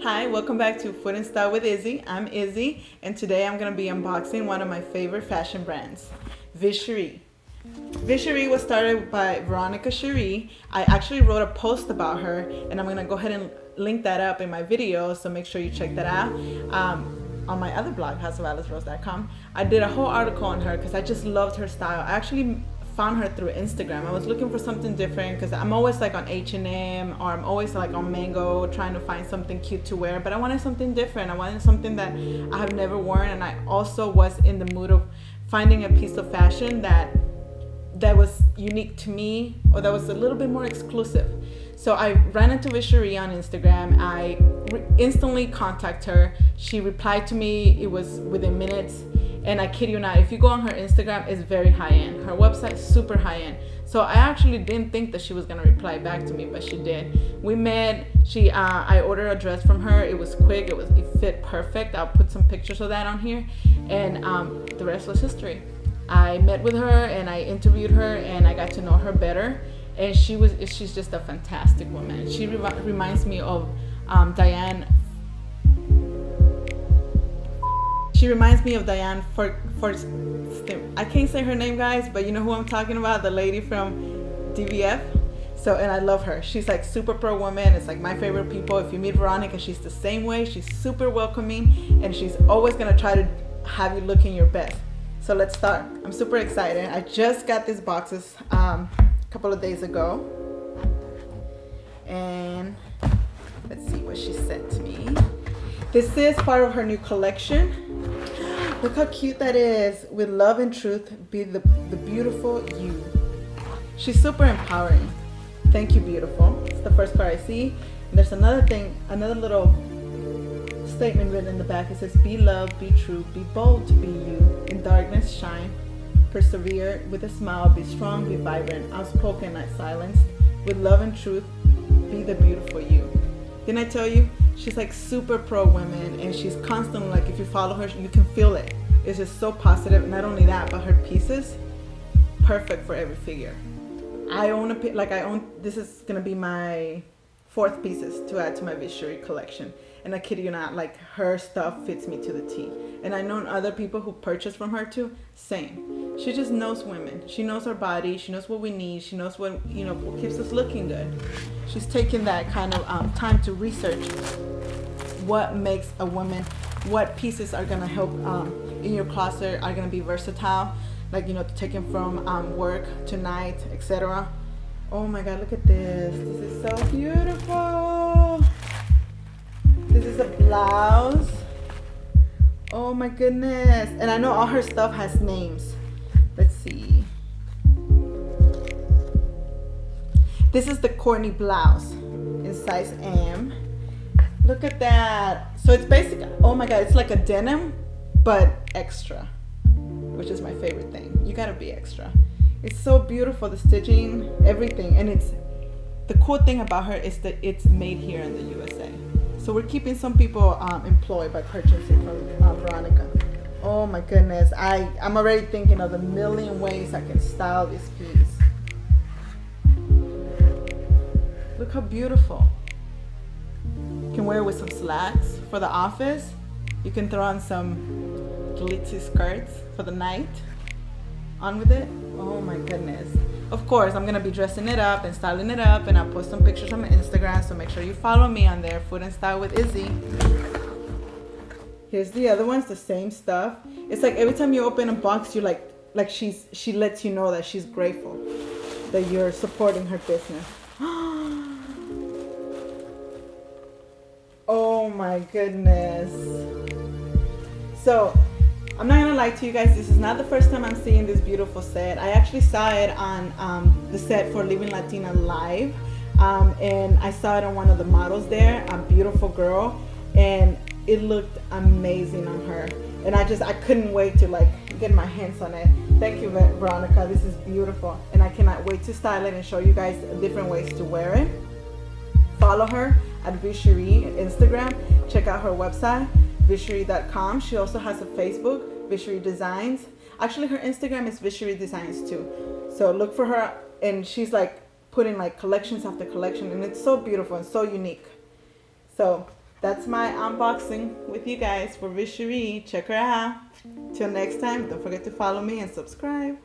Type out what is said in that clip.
Hi, welcome back to Food and Style with Izzy. I'm Izzy, and today I'm going to be unboxing one of my favorite fashion brands, VCherie. VCherie was started by VCherie. I actually wrote a post about her, and I'm going to go ahead and link that up in my video, so make sure you check that out. On my other blog, houseofalicerose.com, I did a whole article on her because I just loved her style. I actually found her through Instagram. I was looking for something different because I'm always like on H&M or I'm always like on Mango trying to find something cute to wear, but I wanted something different. I wanted something that I have never worn, and I also was in the mood of finding a piece of fashion that was unique to me or that was a little bit more exclusive. So I ran into VCherie on Instagram. I instantly contacted her. She replied to me. It was within minutes. And I kid you not, if you go on her Instagram, it's very high-end. Her website is super high-end. So I actually didn't think that she was gonna reply back to me, but she did. We met. I ordered a dress from her. It was quick. It fit perfect. I'll put some pictures of that on here, and the rest was history. I met with her and I interviewed her and I got to know her better. And she's just a fantastic woman. She reminds me of Diane. She reminds me of Diane for I can't say her name, guys, but you know who I'm talking about, the lady from DVF. So, and I love her. She's like super pro woman. It's like my favorite people. If you meet Veronica, she's the same way. She's super welcoming, and she's always gonna try to have you looking your best. So let's start. I'm super excited. I just got these boxes a couple of days ago, and let's see what she sent to me. This is part of her new collection. Look how cute that is. With love and truth, be the beautiful you. She's super empowering. Thank you, beautiful. It's the first card I see. And there's another thing, another little statement written in the back. It says, be loved, be true, be bold to be you. In darkness, shine. Persevere with a smile, be strong, be vibrant, outspoken, not silenced. With love and truth, be the beautiful you. Didn't I tell you? She's like super pro women, and she's constantly like, if you follow her, you can feel it. It's just so positive. Not only that, but her pieces, perfect for every figure. I own this is gonna be my 4th pieces to add to my VCherie collection. And I kid you not, like her stuff fits me to the T. And I know other people who purchase from her too, same. She just knows women. She knows our body. She knows what we need. She knows what, what keeps us looking good. She's taken that kind of time to research what makes a woman, what pieces are gonna help in your closet, are gonna be versatile, like, taken from work to night, etc. Oh my God, look at this. This is so beautiful. This is a blouse. Oh my goodness. And I know all her stuff has names. Let's see. This is the Courtney blouse in size M. Look at that. So it's basically, oh my God, it's like a denim, but extra, which is my favorite thing. You gotta be extra. It's so beautiful, the stitching, everything. And the cool thing about her is that it's made here in the USA. So we're keeping some people employed by purchasing from Veronica. Oh my goodness. I'm already thinking of the million ways I can style this piece. Look how beautiful. You can wear it with some slacks for the office. You can throw on some glitzy skirts for the night. On with it. Oh my goodness. Of course, I'm gonna be dressing it up and styling it up, and I'll post some pictures on my Instagram, so make sure you follow me on there, Food and Style with Izzy. Here's the other ones, the same stuff. It's like every time you open a box, you like she lets you know that she's grateful that you're supporting her business. Oh my goodness. So I'm not gonna lie to you guys, this is not the first time I'm seeing this beautiful set. I actually saw it on the set for Living Latina Live, and I saw it on one of the models there, a beautiful girl, and it looked amazing on her. And I couldn't wait to get my hands on it. Thank you, Veronica, this is beautiful. And I cannot wait to style it and show you guys different ways to wear it. Follow her at VCherie Instagram. Check out her website, VCherie.com. She also has a Facebook, VCherie Designs. Actually, her Instagram is VCherie Designs too. So look for her, and she's like putting like collections after collection, and it's so beautiful and so unique. So that's my unboxing with you guys for VCherie. Check her out. Till next time, don't forget to follow me and subscribe.